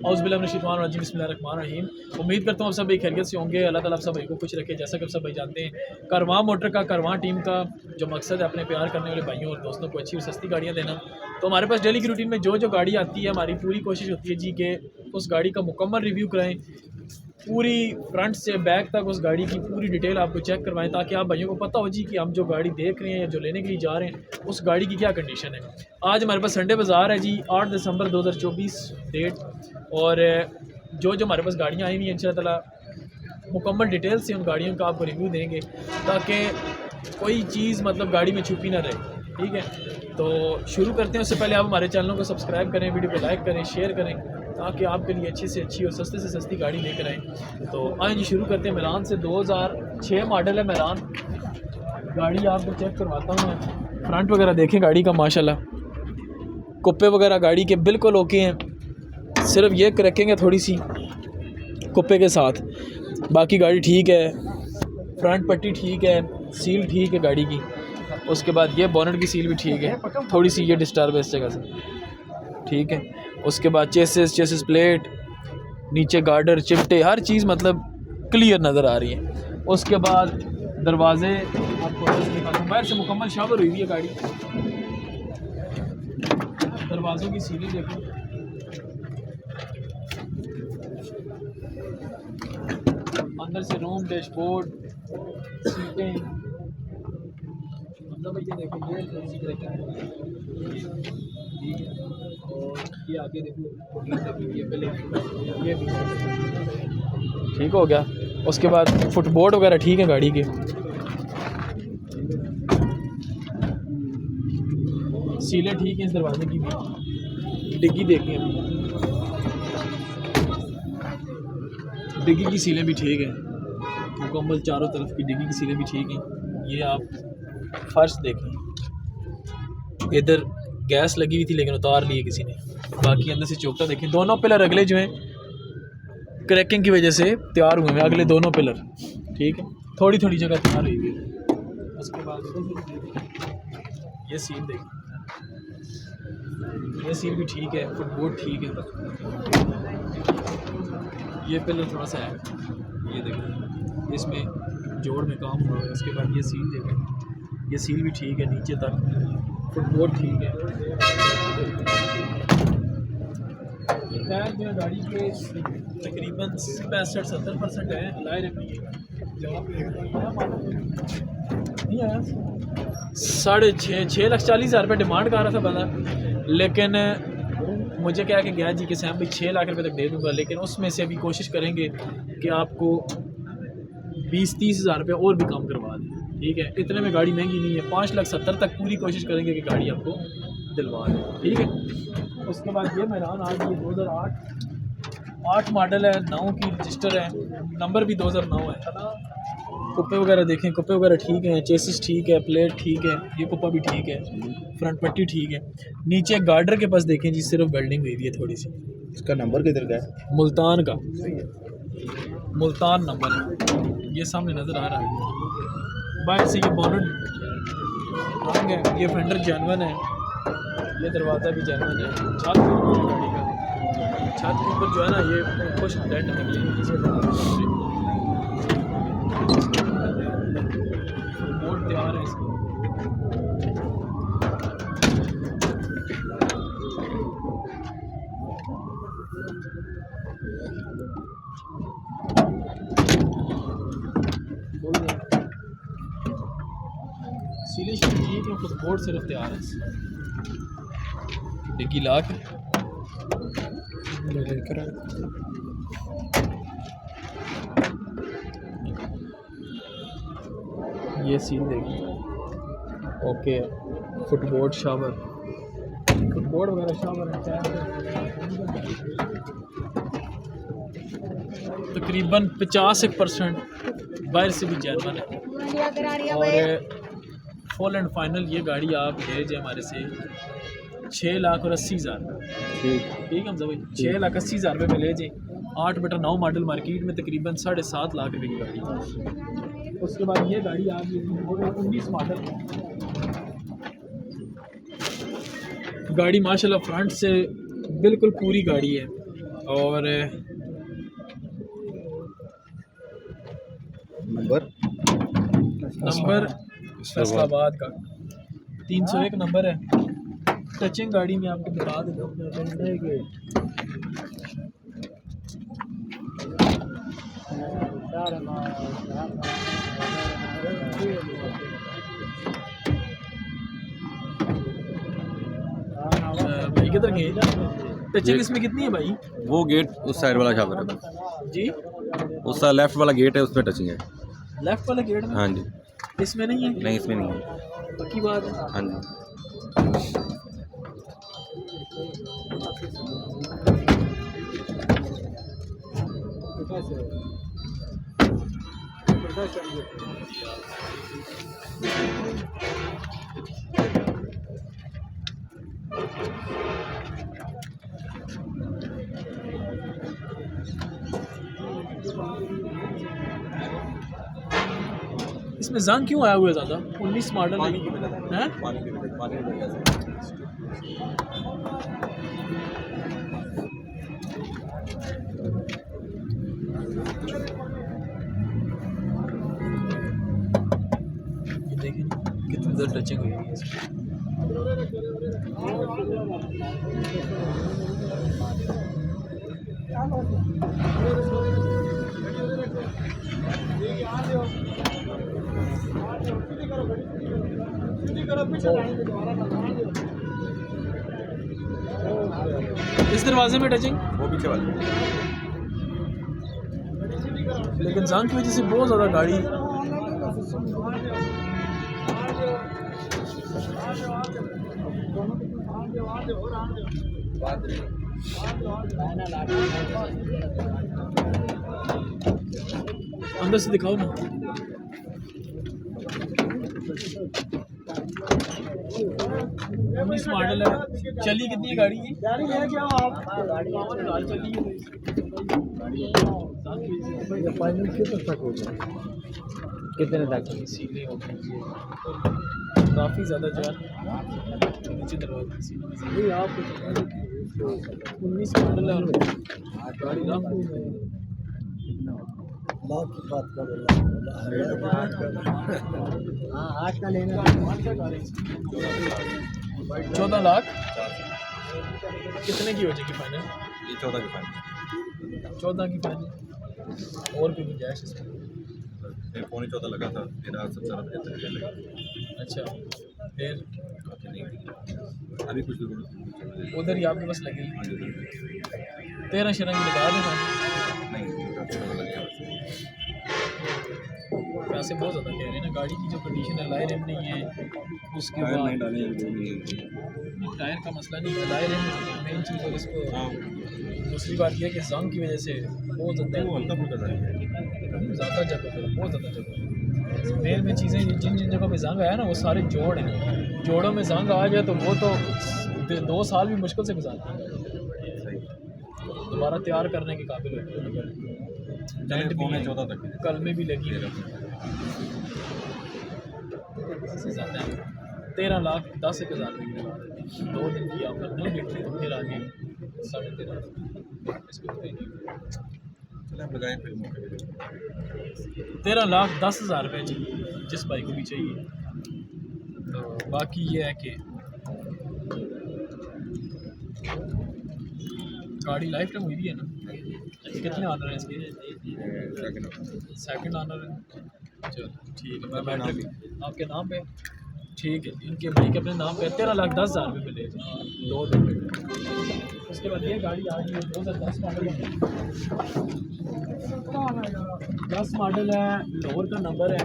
बिस्मिल्लाहिर्रहमानिर्रहीम। उम्मीद करता हूँ आप सब भाई खैरियत से होंगे। अल्लाह ताला आप सब भाई को खुश रखे। जैसा कि आप सब भाई जानते हैं, कारवां मोटर का, कारवां टीम का जो मकसद है अपने प्यार करने वाले भाइयों और दोस्तों को अच्छी और सस्ती गाड़ियाँ देना। तो हमारे पास डेली की रूटीन में जो जो गाड़ी आती है, हमारी पूरी कोशिश होती है जी कि उस गाड़ी का मुकम्मल रिव्यू कराएँ, पूरी फ्रंट से बैक तक उस गाड़ी की पूरी डिटेल आपको चेक करवाएं, ताकि आप भाइयों को पता हो जी कि हम जो गाड़ी देख रहे हैं या जो लेने के लिए जा रहे हैं उस गाड़ी की क्या कंडीशन है। आज हमारे पास संडे बाज़ार है जी, 8 दिसंबर 2024 डेट। और जो जो हमारे पास गाड़ियाँ आई हुई हैं इंशाअल्लाह ताला मुकम्मल डिटेल से उन गाड़ियों का आपको रिव्यू देंगे, ताकि कोई चीज़ मतलब गाड़ी में छुपी ना रहे। ठीक है, तो शुरू करते हैं। उससे पहले आप हमारे चैनल को सब्सक्राइब करें, वीडियो को लाइक करें, शेयर करें, ताकि आपके लिए अच्छी से अच्छी और सस्ते से सस्ती गाड़ी लेकर आएँ। तो आइए जी शुरू करते हैं। मिलान से 2006 मॉडल है मिलान। गाड़ी आपको चेक करवाता हूँ मैं। फ्रंट वगैरह देखें गाड़ी का, माशाल्लाह कुप्पे वगैरह गाड़ी के बिल्कुल ओके हैं। सिर्फ ये रखेंगे थोड़ी सी कुप्पे के साथ, बाकी गाड़ी ठीक है। फ्रंट पट्टी ठीक है, सील ठीक है गाड़ी की। उसके बाद ये बोनट की सील भी ठीक है, थोड़ी सी ये डिस्टर्ब है इस जगह से, ठीक है। उसके बाद चेसिस प्लेट, नीचे गार्डर, चिमटे, हर चीज़ मतलब क्लियर नज़र आ रही है। उसके बाद दरवाजे आपको बाहर से मुकम्मल शावर हुई हुई है गाड़ी। दरवाज़ों की सीढ़ी देखो, अंदर से रूम, डैशबोर्ड, सीटें, मतलब ये देखो ये ठीक है। और ये आगे देखो ये पहले ये भी ठीक हो गया। उसके बाद फुटबोर्ड वगैरह ठीक है गाड़ी के, सीलें ठीक है इस दरवाजे की भी। डिग्गी देखें, डिग्गी की सीलें भी ठीक है मुकम्मल, चारों तरफ की डिग्गी की सीलें भी ठीक हैं। ये आप फर्श देखें, इधर गैस लगी हुई थी लेकिन उतार ली है किसी ने। बाकी अंदर से चौकटा देखें, दोनों पिलर अगले जो हैं क्रैकिंग की वजह से तैयार हुए हैं, अगले दोनों पिलर ठीक है, थोड़ी थोड़ी जगह तैयार हुई है। उसके बाद ये सील देखें, ये सील भी ठीक है, फुटबोर्ड ठीक है। ये पिलर थोड़ा सा है, ये देखें इसमें जोड़ में काम हुआ है। उसके बाद ये सील देखें, ये सील भी ठीक है नीचे तक, फुटबोर्ड ठीक है। टायर जो है गाड़ी के तकरीबन 65-70% है, हिलाए रखिए। नहीं आया 6,40,000 रुपये डिमांड कर रहा था बंदा, लेकिन मुझे क्या कि गया जी कि सैम भाई 6 लाख रुपये तक दे दूँगा, लेकिन उसमें से अभी कोशिश करेंगे कि आपको 20-30 हज़ार रुपये और भी कम करवा दें। ठीक है, इतने में गाड़ी महंगी नहीं है। 5,70,000 तक पूरी कोशिश करेंगे कि गाड़ी आपको दिलवा दें। ठीक है। उसके बाद ये मैदान आज ये 2008 मॉडल है, 9 की रजिस्टर है, नंबर भी 2009 है। कुप्पे वगैरह देखें, कुप्पे वगैरह ठीक है, चेसिस ठीक है, प्लेट ठीक है, ये कुप्पा भी ठीक है, फ्रंट पट्टी ठीक है। नीचे गार्डर के पास देखें जी, सिर्फ वेल्डिंग हुई है थोड़ी सी। इसका नंबर किधर का है? मुल्तान का, मुल्तान नंबर है, ये सामने नज़र आ रहा है। बाहर से ये बोनट रंग है, ये फेंडर जेन्युइन है, ये दरवाज़ा भी जेन्युइन है। छत के ऊपर गाड़ी का, छत के ऊपर जो है ना ये कुछ डेंट निकली, बोर्ड तैयार है इसका। सीले ठीक है, कुछ बोर्ड सिर्फ तैयार है। डिग्गी ला के लेकर ये सील देगी, ओके। फुटबोर्ड शावर, फुटबोर्ड वगैरह शावर तकरीबन 50% बाहर से भी जेन्युइन है। और फुल एंड फाइनल ये गाड़ी आप ले जाए हमारे से 6,80,000। ठीक है भाई, 6,80,000 रुपये में ले जाए। 8/9 मॉडल मार्केट में तकरीबन 7.5 लाख रुपये की गाड़ी। उसके बाद ये गाड़ी आ गई 19 मॉडल गाड़ी, माशाल्लाह फ्रंट से बिल्कुल पूरी गाड़ी है। और नंबर नंबर फैसलाबाद का 301 नंबर है। टचिंग गाड़ी में आपको बता देता हूँ। भाई किधर गए? टचिंग इसमें कितनी है भाई? वो गेट उस साइड वाला छापर है, जी उस साइड लेफ्ट वाला गेट है, उस पर टचिंग है। लेफ्ट वाले गेट में? हाँ जी। इसमें नहीं है? नहीं, इसमें नहीं है। पक्की बात है? हाँ जी। इसमें जंग क्यों आया हुआ है ज़्यादा? 19 मॉडल है। ये देखें कितनी ज़्यादा टचिंग हुई है इसमें। इस दरवाजे में टचिंग, वो पीछे वाले। लेकिन जंग की वजह से बहुत ज़्यादा गाड़ी अंदर से दिखाओ ना। उन्नीस मॉडल है। चली कितनी है गाड़ी की? चली फाइनल कितने तक हो जाए? कितने तक? सीले हो गए काफ़ी ज़्यादा जो है नीचे दरवाजे सीले आप 19 मॉडल है। गाड़ी लाख की बात करो। हाँ, आज का लेना 14 लाख। कितने की हो जाएगी फाइनल? ये 14 की फाइनल। 14 की फाइनल। और भी गुंजाइश इसमें? ये पौने 14 लगा था, मेरा 17 लगा। अच्छा, फिर अभी कुछ दूर उधर ही आपके पास लगी 13 शरण की लगा देना। पैसे बहुत ज़्यादा कह रहे हैं ना। गाड़ी की जो कंडीशन है, लाए रिम नहीं है, उसके बाद टायर का मसला नहीं है, लाए रिम मेन चीज़। और इसको दूसरी बात यह है कि जंग की वजह से बहुत ज़्यादा जगह है, बहुत ज़्यादा जगह है। मेन में चीज़ें जिन जिन जगहों पे जंग आया ना, वो सारे जोड़ हैं। जोड़ों में जंग आ जाए तो वो तो 2 साल भी मुश्किल से गुजारते हैं, दोबारा तैयार करने के काबिल होते हैं। टेंट भी 14 तक कलमे भी लगी है। 13 लाख 10,000 रुपये की लगा। 2 दिन की ऑफर नहीं बिकती तो फिर आगे 13.5 13 लाख 10,000 रुपये जी, जिस भाई को भी चाहिए। तो बाकी ये है कि गाड़ी लाइफ टाइम हुई भी है ना। कितने ऑनर हैं इसके? सेकंड ऑनर है। चलो ठीक है, मैं बैठ आपके नाम पे। ठीक है, इनके भाई के अपने नाम पे 13 लाख 10,000 रुपये मिले 2 दिन में। उसके बाद ये गाड़ी आ गई है 2010 मॉडल है। 10 मॉडल है, लाहौर का नंबर है।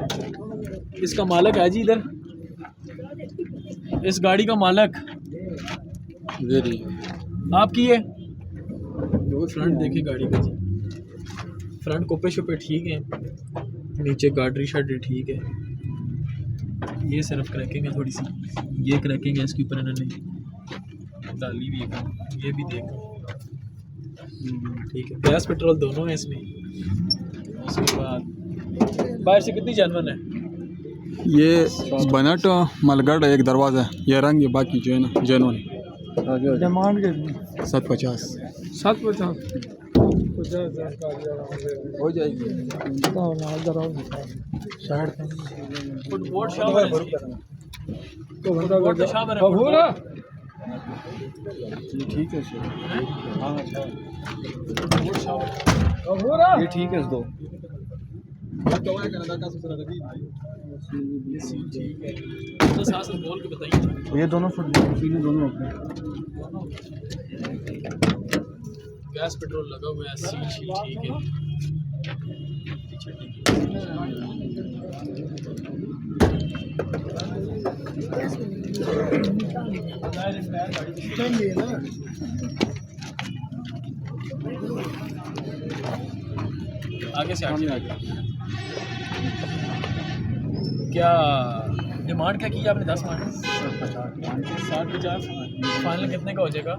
इसका मालिक है जी इधर, इस गाड़ी का मालिक आपकी है। फ्रंट देखिए गाड़ी का जी, फ्रंट कोपे शोपे ठीक है, नीचे गार्डरी शार्डरी ठीक है। ये सिर्फ क्रैकिंग है थोड़ी सी, ये क्रैकिंग है इसके ऊपर इन्होंने डाली हुई है। ये भी देखो ठीक है, गैस पेट्रोल दोनों है इसमें। उसके बाद बाहर से कितनी जानवर है? ये बनट मलगढ़ एक दरवाज़ा है, ये रंग है, बाकी जो है ना जेनुइन। आगे हो जाओ। डिमांड के 750 750 हो जाएगी। फुटबॉल शावर है इसकी। तो बंदा फुटबॉल तो शावर है, कबूल है ये ठीक है सर। हाँ अच्छा फुटबॉल शावर। कबूल है ये ठीक है दो। ये सीन ठीक है। तो साथ साथ बोल के बताइए। ये दोनों फुटबॉल सीने दोनों अपने। गैस पेट्रोल लगा हुआ है, सीन शील ठीक है। पीछे ठीक चाहिए ना आगे से आगे क्या डिमांड क्या की है आपने? 10 मांगे 60-50। फाइनल कितने का हो जाएगा?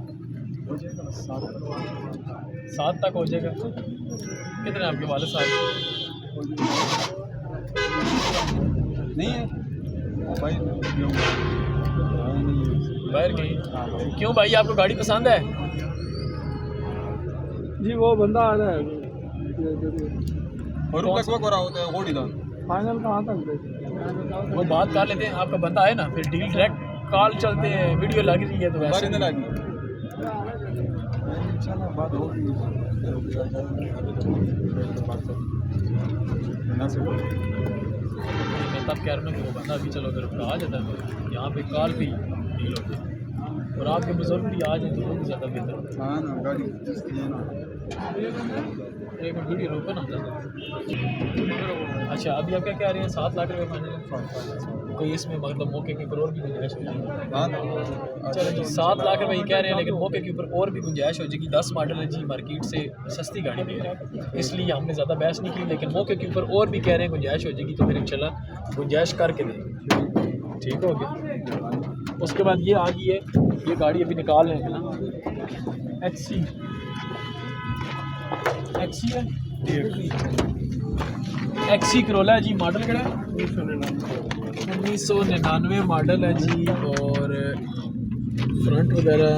7 तक हो जाएगा। कितने आपके वाले साहब? नहीं है भाई बाहर गई। क्यों भाई, आपको गाड़ी पसंद है? जी वो बंदा आ रहा है फाइनल कहाँ तक दे वो बात कर लेते हैं, आपका बंदा है ना, फिर डील डायरेक्ट कॉल चलते हैं। वीडियो लग रही है तो वैसे मैं तब कह रहा हूँ कि वो बंदा भी चलो अगर आ जाता है यहाँ पे कॉल भी डील होती है, और आपके बुजुर्ग भी आ जाए तो वो भी ज़्यादा बेहतर होता हाँ ना गाड़ी है। एक मिनट वीडियो रोको ना। अच्छा अभी आप क्या कह रहे हैं? 7 लाख रुपये फाइनल। कोई इसमें मतलब मौके के ऊपर और भी गुंजाइश हो जाएगी? चलो जी 7 लाख रुपये कह रहे हैं, लेकिन मौके के ऊपर और भी गुंजाइश हो जाएगी। 10 मॉडल है जी, मार्केट से सस्ती गाड़ी दे रहे हैं, इसलिए हमने ज़्यादा बहस नहीं की, लेकिन मौके के ऊपर और भी कह रहे हैं गुंजाइश हो जाएगी, तो फिर इंशाल्लाह गुंजाइश करके देंगे। ठीक हो गया। उसके बाद ये आ गई है, ये गाड़ी अभी निकाल रहे हैं ना, XC है, XC करोला है जी। मॉडल क्या है? 1999 मॉडल है जी। और फ्रंट वगैरह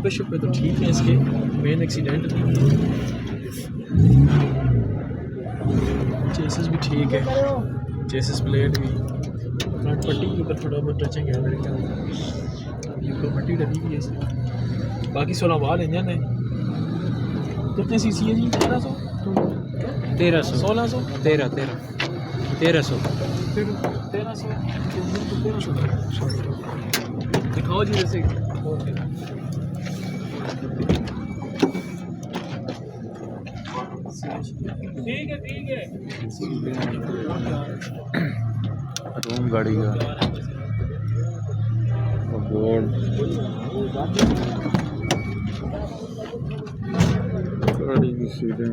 पे तो ठीक है, इसके मेन एक्सीडेंट नहीं। चेसिस भी ठीक है, चेसिस प्लेट भी। फ्रंट पट्टी के ऊपर थोड़ा बहुत टचिंग है मेरे ख्याल में, ऊपर पट्टी डली हुई है इसकी। बाकी 16 वाल इंजन है। कितने सीसी है जी? 1300 1600 1300 दिखाओ जी जैसे। ठीक है रूम गाड़ी का बोर्ड गाड़ी की सीटें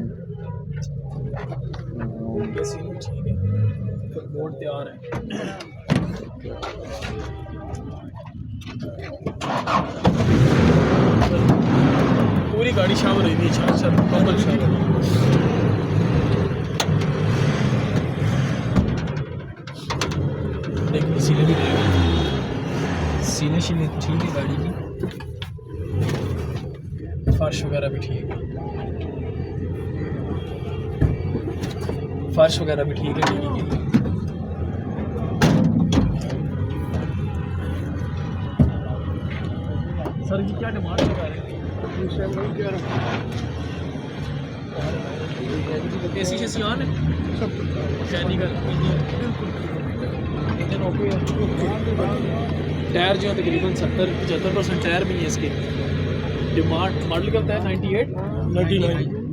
ठीक है, बोर्ड तैयार है। पूरी गाड़ी शावर हुई थी, अच्छा मुकम्मल शावर। देखिए सीने भी सीने शीने ठीक है गाड़ी की, फर्श वगैरह भी ठीक है, फर्श वगैरह भी ठीक है गाड़ी की। सर जी क्या डिमांड लगा रहे हैं? एसी से सियान है, मैकेनिकल इंजन ओके है। टायर जो है तकरीबन 70-75% टायर भी है इसके। डिमांड मॉडल क्या होता है?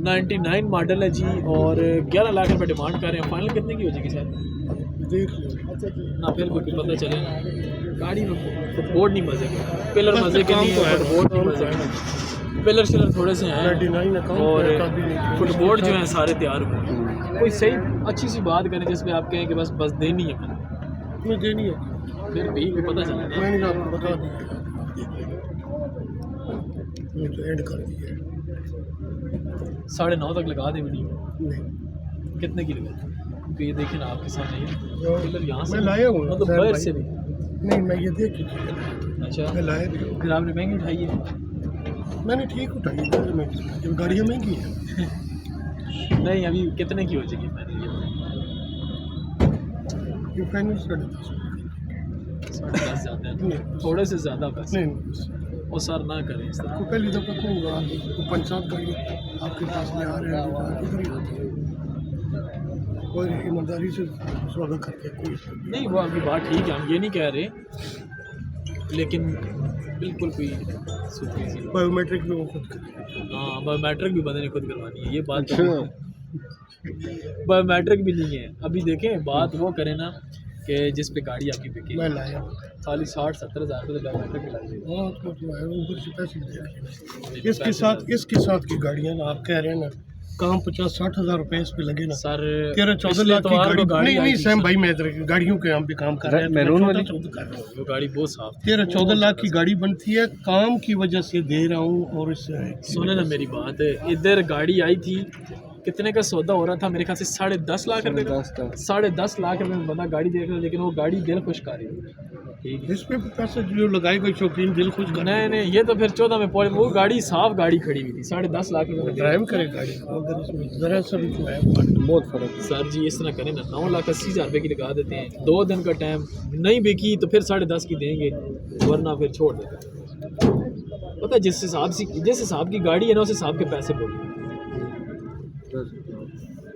99 मॉडल है जी, और 11 लाख रुपये डिमांड कर रहे हैं। फाइनल कितने की हो जाएगी सर? देख लो ना फिर कोई पता चले ना, गाड़ी में फुटबोर्ड नहीं मजे के, पिलर मजे के नहीं है, फुटबोर्ड नहीं मजे के, पिलर शिलर थोड़े से हैं, और फुटबोर्ड जो है सारे तैयार हुए। कोई सही अच्छी सी बात करें जिसमें आप कहें कि बस देनी है, नहीं देनी है, फिर भी पता चले ना। मैंने आपको बता दिया, तो एंड कर दिया। 9.5 तक लगा दे वीडियो। नहीं कितने की लगा? क्योंकि ये देखें ना आपके सामने, ये पिलर यहाँ से मैं लाया हूँ मतलब बाहर से भी नहीं मैं ये देख के किया। अच्छा, मैं लाया भी हूँ। फिर आपने महंगी उठाई है? मैंने ठीक उठाई गाड़ी महंगी, जब गाड़ियाँ महंगी है। नहीं, अभी कितने की हो जाएगी मैंने ये ये फाइनल 10.5। 10.5 ज़्यादा है, नहीं थोड़े से ज़्यादा बस। नहीं, वो सर ना करें इस तरह। आपको पहली दफा नहीं हुआ तो 50 गाड़ी आपके पास में आ रहे हैं, इधर ही होती है। और ईमानदारी से सौदा करते हैं, कोई नहीं, वो आपकी बात ठीक है, हम ये नहीं कह रहे, लेकिन बिल्कुल कोई सूखी सी। बायोमेट्रिक भी वो खुद करें। हाँ, बायोमेट्रिक भी बंदे ने खुद करवानी है, ये बात तो है। बायोमेट्रिक भी नहीं है। अभी देखें, बात वो करें ना कि जिस पे गाड़ी आपकी बिके, मैं लाया खाली 60-70 हज़ार रुपये तो बायोमेट्रिक लग जाएगा। हाँ तो है, ऊपर से पैसे देख लें। इसके साथ की गाड़ियाँ ना आप कह रहे हैं ना, काम 50-60 हज़ार रुपए इस पे लगे ना सर 13-14 लाख की गाड़ी। नहीं नहीं सैम भाई, मैं गाड़ियों के हम पे काम कर रहे हैं, मैरून वाली? 14 कर रहा हूँ। वो गाड़ी बहुत साफ थी। 13-14 लाख की गाड़ी बनती है, काम की वजह से दे रहा हूँ। और इससे सुने ना मेरी बात, इधर गाड़ी आई थी, कितने का सौदा हो रहा था, मेरे ख्याल से 10.5 लाख रुपए का। 10.5 लाख रुपए में बंदा गाड़ी देख रहा है, लेकिन वो गाड़ी दिल खुश कर रही है। ठीक है, इस पे पैसे जो लगाए गए शौकीन दिल खुश कर नहीं, ये तो फिर 14 में पहुंच, वो गाड़ी साफ गाड़ी खड़ी हुई थी, 10.5 लाख रुपए में। ड्राइव करे गाड़ी को, अगर इसमें जरा सा भी जो है बहुत फर्क है। सर जी इस तरह करें ना, 9,80,000 रुपए की लगा देते हैं, 2 दिन का टाइम, नहीं बिकी तो फिर 10.5 की देंगे, वरना फिर छोड़ देते हैं। पता है, जिस हिसाब की गाड़ी है ना, उस हिसाब के पैसे बोलिए।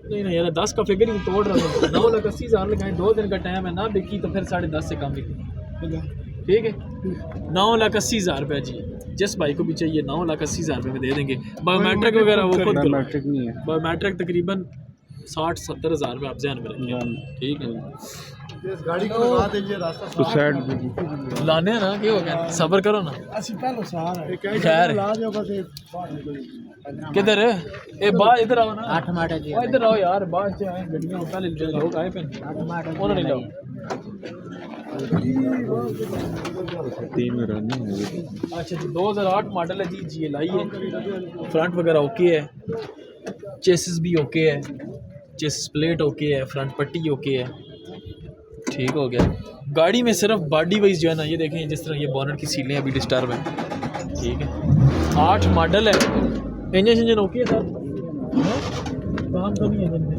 नहीं यार, 10 का फिगर ही तोड़ रहा था। 9,80,000 लगाए, 2 दिन का टाइम है, ना बिकी तो फिर 10.5 से कम बिकी। ठीक है, 9,80,000 रुपये जी, जिस भाई को भी चाहिए 9,80,000 रुपये में दे देंगे। बायोमेट्रिक वगैरह वो खुद बायोमेट्रिक नहीं है। बायोमेट्रिक तकरीबन 60-70 हज़ार रुपये आप ध्यान में रखें। ठीक है, इस गाड़ी को लगा दीजिए रास्ता तो साइड लाने हैं ना, क्या हो गया, सब्र करो ना। पहले सारा खैर ला जाओ बस किधर है, ए बाहर इधर आओ ना। 8 टमाटर जी। इधर आओ यार, बाहर से आए गड्डियाँ पहले जो लोग आए पे 8 टमाटर उन्होंने लाओ। 3 में रहने हैं। अच्छा जी, 2008 मॉडल है जी, GLI है, फ्रंट वगैरह ओके है, चेसिस भी ओके है, चेसिस प्लेट ओके है, फ्रंट पट्टी ओके है। ठीक हो गया। गाड़ी में सिर्फ बॉडी वाइज जो है ना, ये देखें जिस तरह ये बॉनेट की सीलें अभी डिस्टर्ब है। ठीक है, 8 मॉडल है, इंजन ओके है सर, काम तो नहीं है इंजन में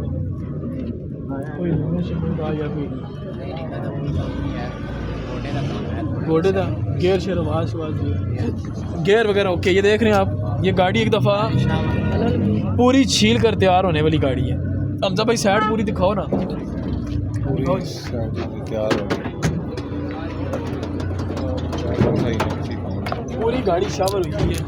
कोई या कोई घोड़े का गेयर शेयर आवाज़ गेयर वगैरह ओके। ये देख रहे हैं आप, ये गाड़ी एक दफ़ा पूरी छील कर तैयार होने वाली गाड़ी है। हमजा भाई साइड पूरी दिखाओ ना, पूरी गाड़ी शावर हुई है।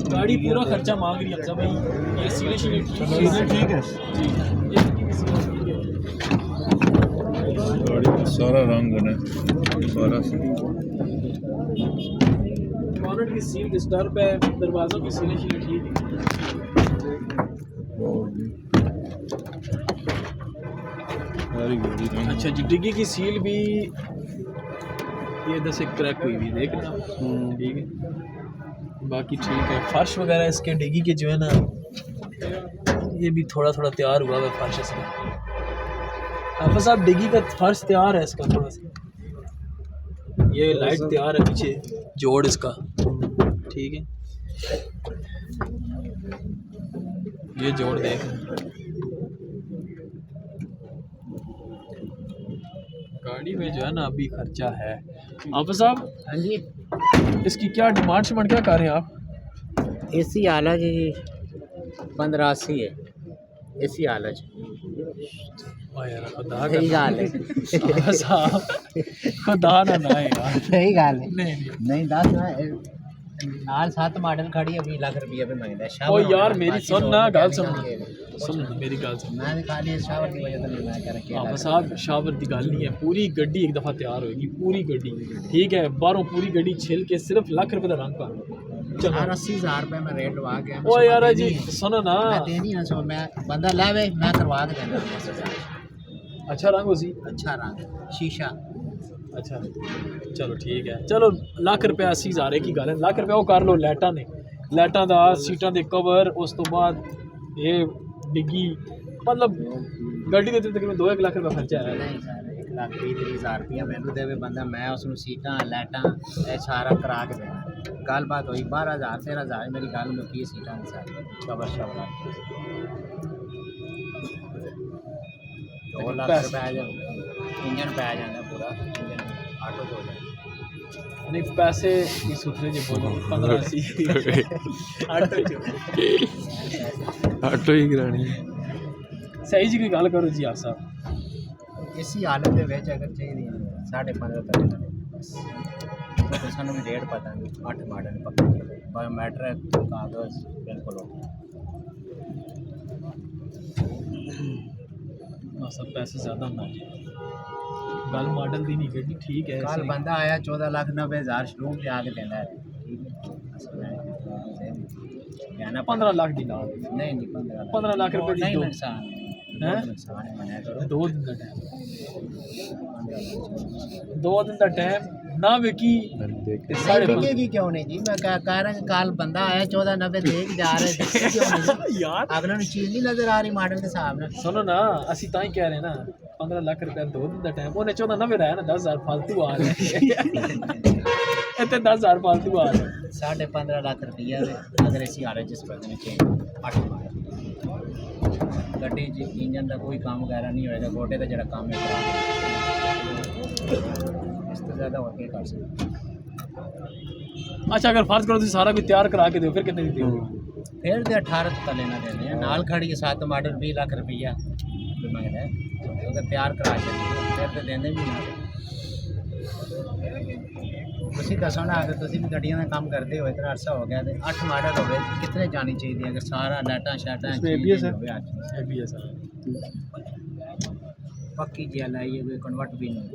गाड़ी पूरा खर्चा मांग रही है हमजा भाई, ये सीधे ठीक है जी, गाड़ी का सारा रंग है, सारा बॉनेट की सील डिस्टर्ब है, दरवाज़ों की सीलें ठीक है। अच्छा जी, डिग्गी की सील भी ये इधर से क्रैक हुई हुई देख रहे हैं, ठीक है, बाकी ठीक है। फर्श वगैरह इसके डिग्गी के जो है ना, ये भी थोड़ा थोड़ा तैयार हुआ है फर्श इसका। अब साहब डिग्गी का फर्श तैयार है इसका, थोड़ा सा ये लाइट तैयार है, पीछे जोड़ इसका, ठीक है, ये जोड़ देख गाड़ी में जो है ना अभी खर्चा है। आप साहब, हाँ जी, इसकी क्या डिमांड शिमांड क्या कर रहे हैं आप? एसी आला जी 1580 है, एसी आला जी। यार खुदा सही गाल है, साहब खुदा ना ना यार, सही गाल है। नहीं 10 नाल 7 मॉडल खड़ी अभी लाख रुपया पे मांगदा है। ओ यार मेरी सुन ना, गाल सुन मेरी गाल सुन। मैं खाली शावर की वजह से मैं कर रखी आप साहब शावर की गल नहीं है, पूरी गड्डी एक दफ़ा तैयार होगी, पूरी गड्डी, ठीक है, बाहरों पूरी गड्डी छिल के सिर्फ लाख रुपए का रंग पाना। चलो 80,000 रुपए में रेट लगा गया। ओ यार जी सुनो ना, मैं देनी है, सो मैं बंदा लावे मैं करवा के देना। अच्छा रंग उसी, अच्छा रंग शीशा, अच्छा चलो ठीक है, चलो लाख रुपया 80,000 की गल है, लाख रुपया वो कर लो लाइटां ने, लाइटां दा, सीटां दे कवर, उस तो बाद ये डिग्गी मतलब गड्डी ਦੇ ਤਕਰੀਬਨ 2-1 ਲੱਖ ਰੁਪਏ ਖਰਚਾ ਆਇਆ नहीं सर 1,20,000 रुपया मैनू देवे बंदा मैं उसनू सीटां लाइटां ये सारा करा के देना गल बात हुई 12,000-13,000 मेरी गल मुकी सीटां दी सारी कवर शवर 2 लाख रुपए आ जाए इंजन पै जाता पूरा इंजन ऑटो हो जाए नहीं पैसे की सुथरे जे बोलो 15 सी ऑटो ही करानी सही जी की गल करो जी आप साहब इसी हालत ਦੇ ਵਿੱਚ अगर चाहिए 15.5 तक बस तो सानू भी रेट पता नहीं 8 मॉडल पक्का बायोमेट्रिक कागज बिल्कुल ओके सब पैसे ज़्यादा ना गल मॉडल दी नहीं गड्डी ठीक है कल बंदा आया 14,90,000 शोरूम से आके देना है 15 लाख दी ना नहीं 15 लाख रुपए नहीं दी नुकसान हैं नुकसान है मना करो 2 दिन का टाइम 2 दिन का टाइम ना विकी साढ़े बिकेगी क्यों नहीं जी मैं कह रहा हूं कल बंदा आया 14,90 दे के जा रहे थे क्यों नहीं यार अगले ने चीज नहीं नजर आ रही मॉडल के हिसाब से सुनो ना असि ताई कह रहे ना 15 लाख रुपए 2 दिन का टाइम उन्हें 14,90 रहा ना 10,000 फालतू आ रहे इतने 10,000 फालतू आ रहे 15.5 लाख रुपया अगर इसी हालत जिस बंदे ने चाहिए 8 मॉडल गड्डी इंजन का कोई काम वगैरह नहीं होएगा गोटे का जरा काम है इस तो ज़्यादा और क्या कर सकते अच्छा अगर फर्ज करो तो सारा कुछ तैयार करा के दो फिर कितने की दो फिर तो 18 तक लेना देने हैं नाल खड़ी 7 मॉडल 20 लाख रुपया मंगना है अगर तैयार करा चाहिए फिर तो देने भी ना ਤੁਸੀਂ ਦੱਸੋ ਨਾ ਅਗਰ ਤੁਸੀਂ ਵੀ ਗੱਡੀਆਂ ਦਾ ਕੰਮ ਕਰਦੇ ਹੋ ਇਤਨਾ ਅਰਸਾ ਹੋ ਗਿਆ ਤੇ 8 ਮਾਡਲ ਹੋਵੇ ਕਿਤਨੇ ਜਾਣੀ ਚਾਹੀਦੀ ਅਗਰ ਸਾਰਾ ਲਾਟਾਂ ਸ਼ਾਟਾਂ ABS है पक्की जेल आई है कोई कन्वर्ट भी नहीं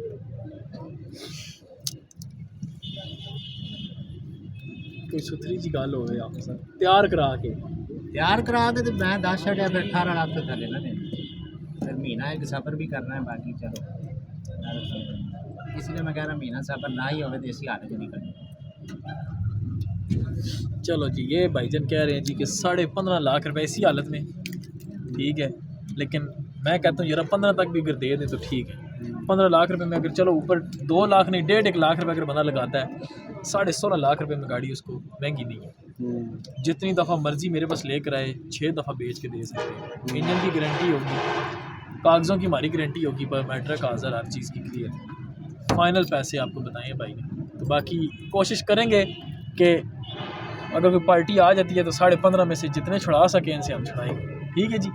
कोई सुथरी जी गल होवे आप सर तैयार करा के तैयार करा के तो मैं 10 छड़िया फिर 18 लाख तो थले ना देना फिर महीना एक सफ़र भी करना है बाकी चलो इसलिए मैं कह रहा महीना सफ़र ना ही होवे तो इसी हालत नहीं करनी चलो जी ये भाईजान कह रहे हैं जी कि 15.5 लाख रुपए इसी हालत में ठीक है लेकिन मैं कहता हूँ यार 15 तक भी अगर दे दें तो ठीक है 15 लाख रुपए में अगर चलो ऊपर 2 लाख नहीं 1.5 लाख रुपए अगर बंदा लगाता है 16.5 लाख रुपए में गाड़ी उसको महंगी नहीं है जितनी दफ़ा मर्जी मेरे पास लेकर आए 6 दफ़ा बेच के दे सकते हैं इंजन की गारंटी होगी कागज़ों की हमारी गारंटी होगी बायोमेट्रिक हाज़र हर चीज़ की क्लियर फाइनल पैसे आपको बताएं भाई ने तो बाकी कोशिश करेंगे कि अगर कोई पार्टी आ जाती है तो 15.5 में से जितने छुड़ा सकें इनसे हम छुड़ाएंगे ठीक है जी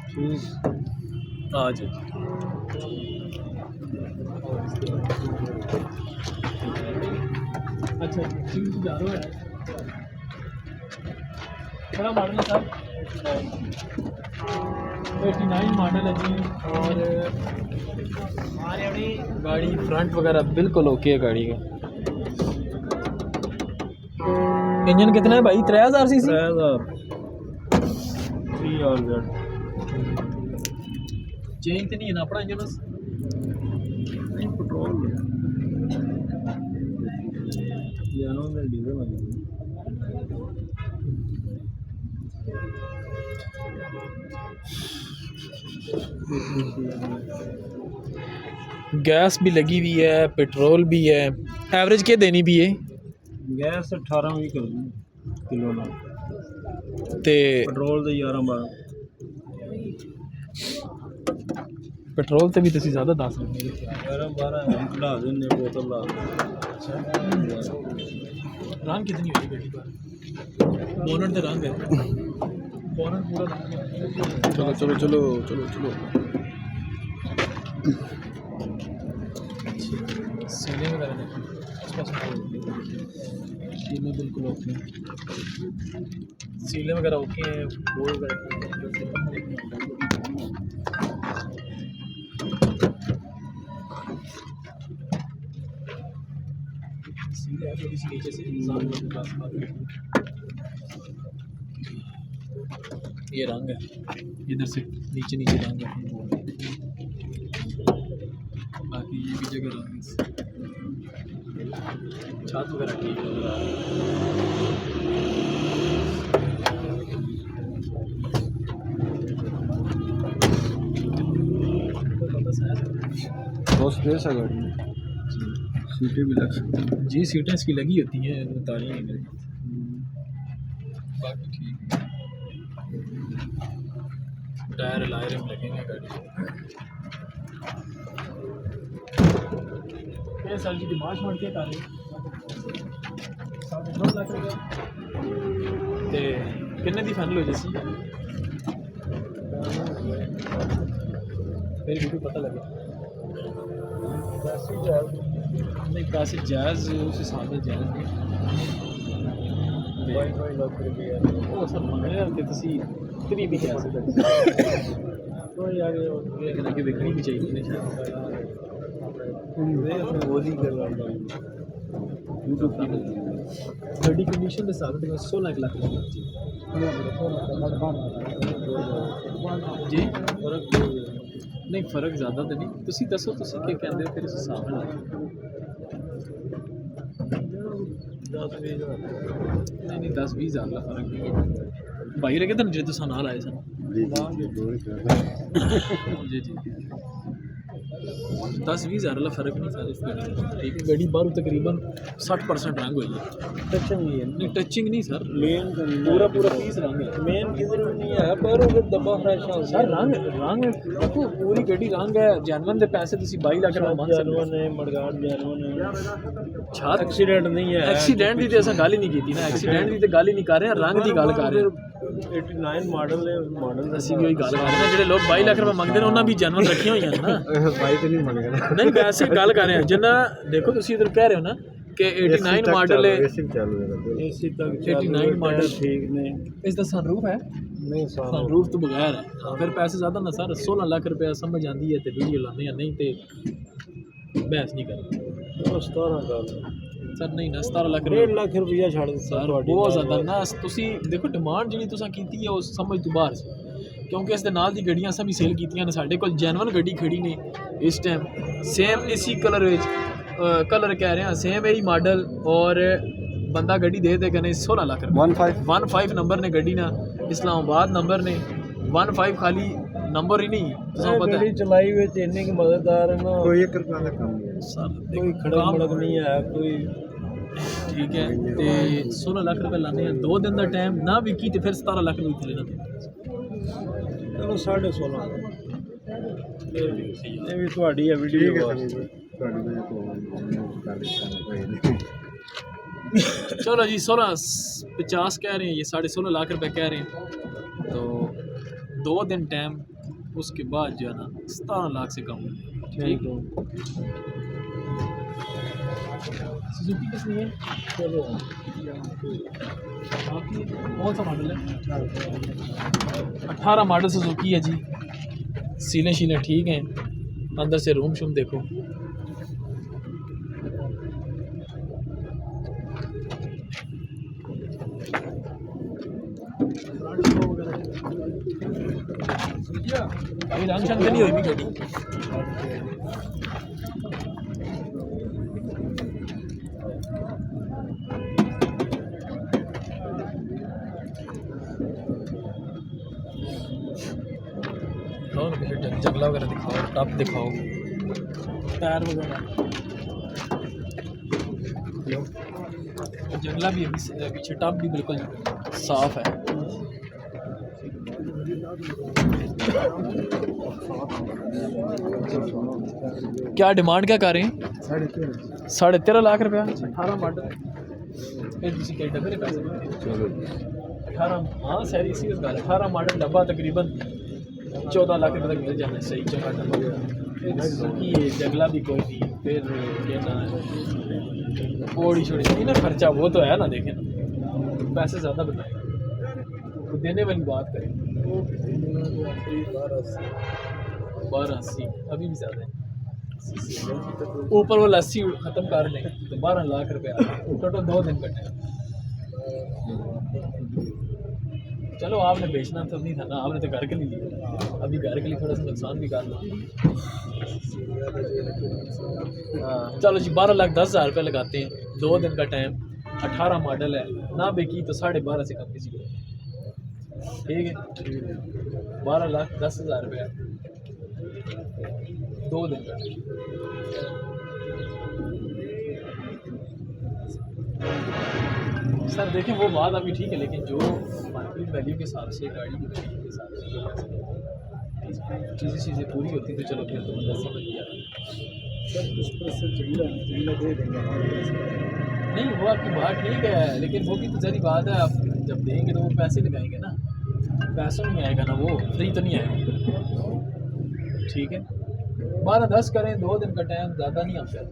आ जाओ अच्छा जा रहा है बड़ा मॉडल है सर 89 मॉडल है जी और गाड़ी फ्रंट वगैरह बिल्कुल ओके है गाड़ी का इंजन कितना है भाई 3000 सीसी 3000 चेंज तो नहीं है ना अपना इंजन बस नहीं पेट्रोल यानो में डीजल वाली गैस भी लगी हुई है पेट्रोल भी है एवरेज क्या देनी भी है गैस 18 भी किलो ना ते पेट्रोल तो 11-12 पेट्रोल तो भी तुसी ज़्यादा दस रहे 11-12 हम ला देने बोतल ला रंग कितनी होगी गाड़ी पर बोनट तो रंग है बोनट पूरा रंग है चलो चलो चलो चलो चलो सीने वगैरह देखो सीने बिल्कुल ओके हैं सीले वगैरह ओके हैं बोर्ड वगैरह सीले थोड़ी सी नीचे से ये रंग है इधर से नीचे नीचे रंग है बाकी ये भी जगह रंग है छत वगैरह ठीक है बॉस दे सा गाड़ी सीटें भी लग सकती हैं। जी सीटें इसकी लगी होती हैं उतारी हैं बाकी ठीक टायर लायर में लगेंगे गाड़ी क्या सर जी डिमांड मार के कर रहे 9.5 ਲੱਖ ਰੁਪਏ ਤੇ ਕਿੰਨੇ ਦੀ ਫਾਈਨਲ ਹੋ ਜੇਸੀ ਫਿਰ ਵੀ ਪਤਾ ਲੱਗੇ नहीं पैसे जायज़ उस हिसाब से जायज़ नहीं वो सर मंगने रखते तुसी इतनी भी कह सकते तो यार लेकिन आगे बिकनी भी चाहिए यूट्यूब की गाड़ी कंडीशन के हिसाब से 16 लाख जी नहीं फर्क ज़्यादा तो नहीं तुसी दसो तुसी क्या कहते हो फिर उस हिसाब से नहीं 10-20 हज़ार का फर्क नहीं भाई रखे तो जो तुसा नाल आए सन जी जी 10-20 हज़ार का फर्क नहीं था इस गाड़ी ठीक है गाड़ी बाहर तकरीबन 60% रंग हुई है टचिंग नहीं है नहीं टचिंग नहीं सर मेन पूरा पीस रंग है मेन किधर नहीं है पर वो दबा फ्रेश है सर रंग देखो पूरी गड्डी रंग है जैनवन के पैसे तुसी 22 लाख रुपए मंग सकते हो जैनवन है मडगाड़ जैनवन है छात एक्सीडेंट नहीं है एक्सीडेंट की तो असा गल ही नहीं की ना एक्सीडेंट की तो गल ही नहीं कर रहे रंग की गल कर रहे 89 मॉडल है मॉडल ਅਸੀਂ ਵੀ ਉਹੀ ਗੱਲ ਕਰ ਰਹੇ ਹਾਂ ਜਿਹੜੇ ਲੋਕ 22 ਲੱਖ ਰੁਪਏ ਮੰਗਦੇ ਨੇ ਉਹਨਾਂ ਵੀ ਜਨਵਨ ਰੱਖੀਆਂ ਹੋਈਆਂ ਨੇ ਨਾ भाई तो नहीं मर गया ਨਹੀਂ ਵੈਸੇ ਗੱਲ ਕਰ ਰਹੇ ਹਾਂ ਜਿੰਨਾ ਦੇਖੋ ਤੁਸੀਂ ਇਧਰ ਕਹਿ ਰਹੇ ਹੋ ਨਾ ਕਿ 89 ਮਾਡਲ ਹੈ चालू है एसी तक 89 मॉडल ठीक नहीं ਇਸ ਦਾ ਸਨਰੂਫ ਹੈ नहीं सारा सनरूफ तो बगैर है फिर पैसे ज़्यादा ना सर 16 लाख रुपया समझ आती है तो वीडियो लाने या नहीं तो बहस नहीं करनी 17 का सर नहीं ना 17 लाख 1.5 लाख रुपया छड़ दिता सर बहुत ज़्यादा ना तुसी देखो डिमांड जी तुसा कीती है उस समझ तो बाहर से क्योंकि इस दे नाल दी गड्डियां असां भी सेल कीतियां ने साडे कोल जैनवन गड्डी खड़ी ने इस टाइम सेम इसी कलर कलर कह रहे हैं सेम यही मॉडल और बंदा गड्डी दे दे कने 16 लाख रुपये 15 नंबर ने गड्डी ना इस्लामाबाद नंबर ने 15 खाली नंबर ही नहीं तुसा पता गाड़ी चलाई हुई इतने की मददगार है ना कोई 1 रुपया का कम नहीं है सर कोई खड़क मड़क नहीं है कोई ठीक है ते 16 लाख रुपए लाने हैं 2 दिन का टाइम ना विकी तो फिर 17 लाख रुपये थले ना चलो 16.5 ये भी ਤੁਹਾਡੀ ਹੈ ਵੀਡੀਓ ਤੁਹਾਡੀ ਵਜ੍ਹਾ ਤੋਂ ਕਰ ਦਿੱਤਾ ਕੋਈ नहीं चलो जी 16.50 कह रहे हैं ये 16.5 लाख रुपए कह रहे हैं तो 2 दिन टाइम उसके बाद जो है ना 17 लाख से कम ठीक है सुजुकी किसने है चलो आपकी कौन सा मॉडल है 18 मॉडल सुजुकी है जी सीलें शीलें ठीक हैं अंदर से रूम शूम देखो अभी रंग शंग नहीं हुई भी गाड़ी जंगला वगैरह दिखाओ टॉप दिखाओ टायर वगैरह जंगला भी अभी पीछे टॉप भी बिल्कुल साफ है क्या डिमांड क्या कर रहे हैं 13.5 लाख रुपया 18 मॉडल डब्बे पैसे 18 हाँ सही सीरियस गल 18 मॉडल डब्बा तकरीबन 14 लाख रुपये तक मिल जाना सही चौका डब्बा जंगला भी कोई नहीं फिर थोड़ी छोड़ी ना खर्चा वो तो है ना देखें ना पैसे ज़्यादा बताएं तो देने वाली बात करें 12.80 अभी भी ज़्यादा है ऊपर वो 80 ख़त्म कर लें तो 12 लाख रुपया टोटल 2 दिन का टाइम चलो आपने बेचना तो नहीं था ना आपने तो घर के लिए लिया अभी घर के लिए थोड़ा सा नुकसान भी कर लो चलो जी 12,10,000 रुपये लगाते हैं 2 दिन का टाइम 18 मॉडल है ना बेकी तो 12.5 से कम किसी को ठीक है 12,10,000 रुपये 2 दिन का। सर देखें वो बात अभी ठीक है, लेकिन जो मार्केट वैल्यू के हिसाब से गाड़ी की वैल्यू के हिसाब से जो चीज़ें पूरी होती तो चलो फिर तो बंदा समझ गया। नहीं वो आपकी बात ठीक है, लेकिन वो भी तो जरी बात है, आप जब देंगे तो वो पैसे लगाएंगे ना, पैसों में आएगा ना, वो फ्री तो नहीं आएगा। ठीक है 12-10 करें, 2 दिन का टाइम ज़्यादा नहीं आपका।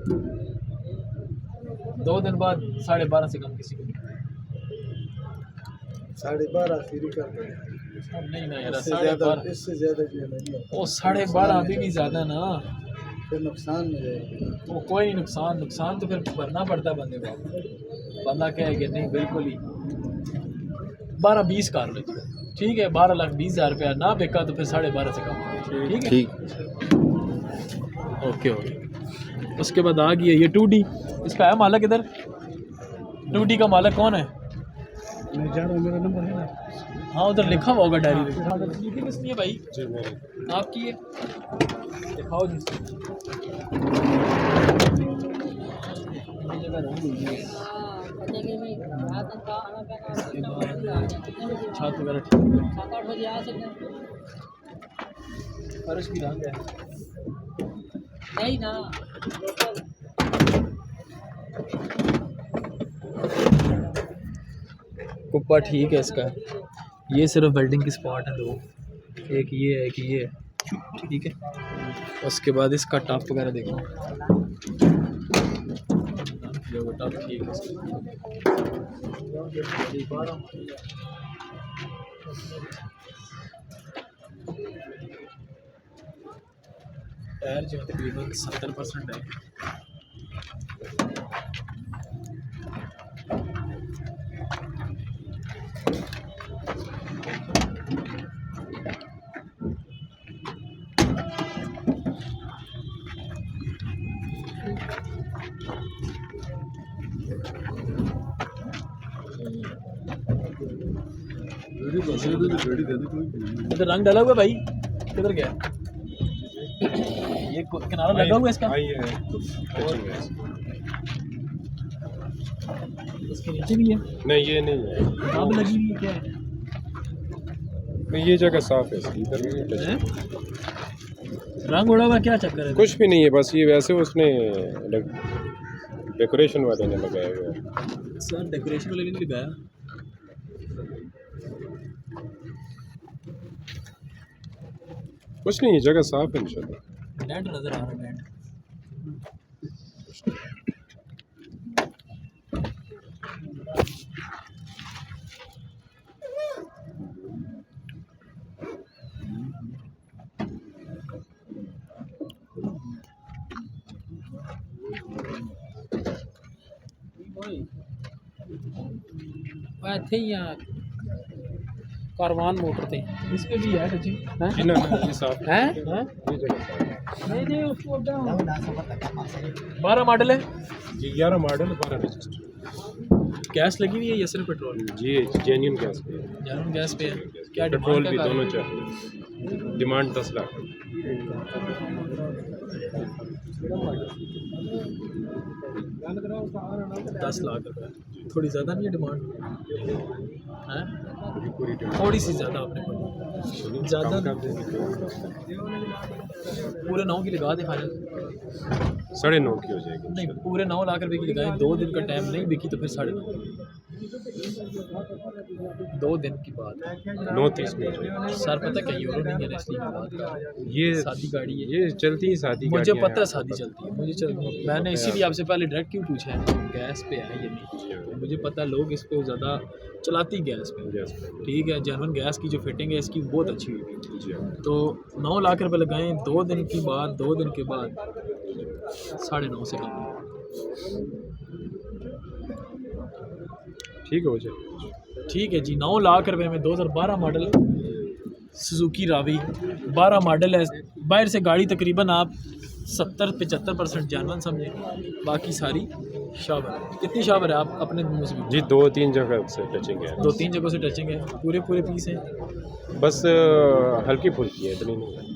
2 दिन बाद 12.5 से कम किसी को नहीं। 12.5 फ्री करते हैं, नहीं ना यार, इससे 12.5 इससे ज़्यादा जो है नहीं, वो 12.5 अभी भी ज़्यादा ना, फिर नुकसान में जाएगा। वो कोई नुकसान तो फिर भरना पड़ता है बंदे को। बंदा कहेगा नहीं बिल्कुल ही 12-20 कर लो, ठीक है 12,20,000 रुपया ना बिका तो फिर 12.5 से कम। ठीक है ओके ओके। उसके बाद आ गई है ये 2D, इसका है मालिक इधर। 2D का मालिक कौन है? मैं जा रहा हूँ, मेरा नंबर है ना। हाँ उधर लिखा हुआ होगा डायरी में। लिखी किसने है भाई? आपकी है, दिखाओ जी। छत वगैरह फर्श भी रंग है नहीं ना। कुप्पा ठीक है इसका, ये सिर्फ वेल्डिंग की स्पॉट है 2, एक ये है एक ये है। ठीक है उसके बाद इसका टॉप वगैरह देखो, टॉप ठीक है टायर जो तकरीबन 70% है। इधर रंग डाला हुआ भाई, किधर गया? ये किनारा लगा हुआ है इसका, इसके नीचे भी है? नहीं ये नहीं है, अब लगी हुई है क्या है? नहीं ये जगह साफ है इसकी, इधर नहीं टच। हैं? रंग उड़ा हुआ क्या चक्कर है? कुछ भी नहीं है, बस ये वैसे उसने डेकोरेशन वाले ने लगाया हुआ है। सर डेकोरेशन वाले ने लगाया। कुछ नहीं है, जगह साफ है इंशाल्लाह। डेंट नजर आ रहा है, डेंट। थे यहाँ कारवान मोटर थे, इस पे भी है टचिंग जी ना ये साफ है, हैं? ये जगह साफ है। नहीं उसको 12 मॉडल है, जी 11 मॉडल 12 रजिस्टर। गैस लगी हुई है या सिर्फ पेट्रोल? जी जेन्युइन गैस पे है। जानून गैस पे है। क्या पेट्रोल डिमांड भी क्या दोनों कर चाहिए। डिमांड 10 लाख। 10 लाख रुपये थोड़ी ज़्यादा नहीं है डिमांड? हैं पूरी थोड़ी सी ज़्यादा आपने बोली, ज़्यादा पूरे 9 की लगा दे फाइनल। 9.5 की हो जाएगी। नहीं पूरे 9 लाख रुपए की लगाए, 2 दिन का टाइम नहीं बिकी तो फिर 9.5। 2 दिन की बात है, 9.30 में हो जाएगी। सर पता क्या यूरो नहीं है इसलिए मैं बात कर रहा हूँ। ये शादी गाड़ी है, ये चलती ही शादी मुझे गाड़ियाँ पता है हैं। शादी चलती है, मैंने इसीलिए आपसे पहले डायरेक्ट क्यों पूछा है गैस पे है ये नहीं। मुझे पता है लोग इसको ज़्यादा चलाती गैस पे। गैस पे। ठीक है जेन्युइन गैस की जो फिटिंग है इसकी बहुत अच्छी हुई है। जी हाँ। तो 9 लाख रुपए लगाएं, 2 दिन के बाद 9.5 से कम। ठीक है हो जाएगी। ठीक है जी 9 लाख रुपए में 2012 मॉडल सुजुकी रावी 12 मॉडल है। बाहर से गाड़ी तकरीबन आप 70-75% जानवन समझें, बाकी सारी शावर है। कितनी शावर है आप अपने मुँह से? जी 2-3 जगह से टचिंग है। 2-3 जगहों से टचिंग है, पूरे पीस हैं। बस हल्की फुल्की है, इतनी नहीं है।